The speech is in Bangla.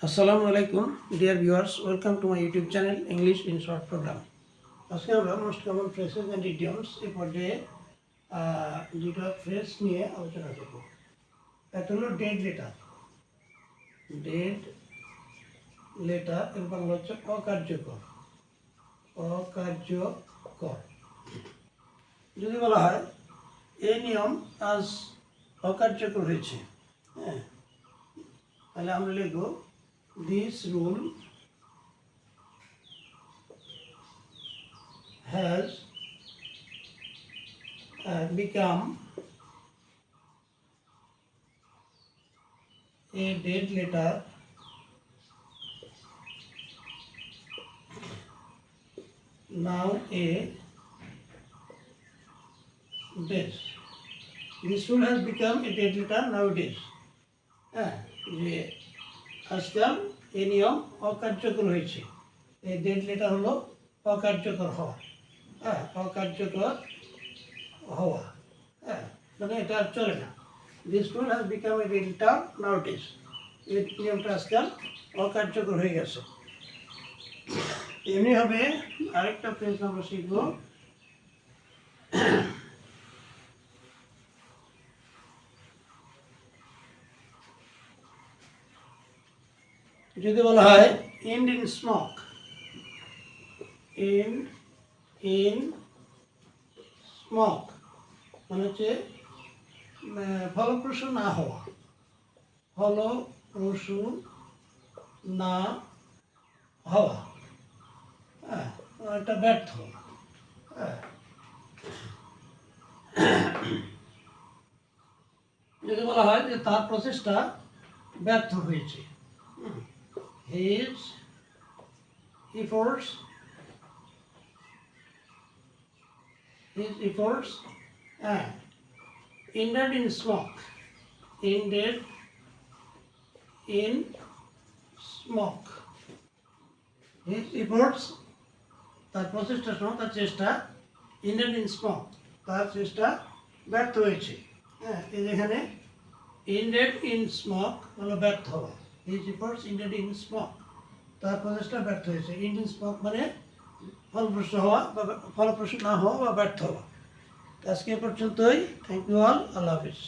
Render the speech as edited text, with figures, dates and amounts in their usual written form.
Assalamu alaikum, dear viewers. Welcome to my YouTube channel English in Short program. আজকে আমরা most common phrases and idioms এই পর্যায়ে দুটো ফ্রেজ নিয়ে আলোচনা করব। একটা হলো ডেড লেটার। ডেড লেটার এর বাংলা হচ্ছে অকার্যকর। অকার্যকর যদি বলা হয় এই নিয়ম আজ অকার্যকর হয়েছে, হ্যাঁ, তাহলে আমরা লিখব this rule has become a dead letter now a days. This rule has become a dead letter nowadays. হ্যাঁ, যে আজকাল এই নিয়ম অকার্যকর হয়েছে। এই ডেড লেটার হলো অকার্যকর হওয়া, হ্যাঁ, অকার্যকর হওয়া, হ্যাঁ, মানে এটা আর চলে না। This rule has become a dead letter নাউডেজ। এই নিয়মটা আজকাল অকার্যকর হয়ে গেছে। এমনিভাবে আরেকটা ফ্রেজ আমরা শিখব। যদি বলা হয় end in smoke, end in smoke মানে হচ্ছে ফলপ্রসূ না হওয়া, ফলপ্রসূ না হওয়া, হ্যাঁ, এটা ব্যর্থ, হ্যাঁ। যদি বলা হয় যে তার প্রচেষ্টা ব্যর্থ হয়েছে, his efforts ended in smoke, ended in smoke. His efforts তার প্রচেষ্টা তার চেষ্টা ended in smoke, তার চেষ্টা ব্যর্থ হয়েছে, হ্যাঁ। এই যেখানে ended in smoke হলো ব্যর্থ হওয়া। His efforts ended in smoke, তার প্রচেষ্টা ব্যর্থ হয়েছে। end in smoke মানে ফলপ্রসূ হওয়া বা ফলপ্রসূ না হওয়া বা ব্যর্থ হওয়া। আজকে পর্যন্তই। Thank you all. আল্লাহ হাফিজ।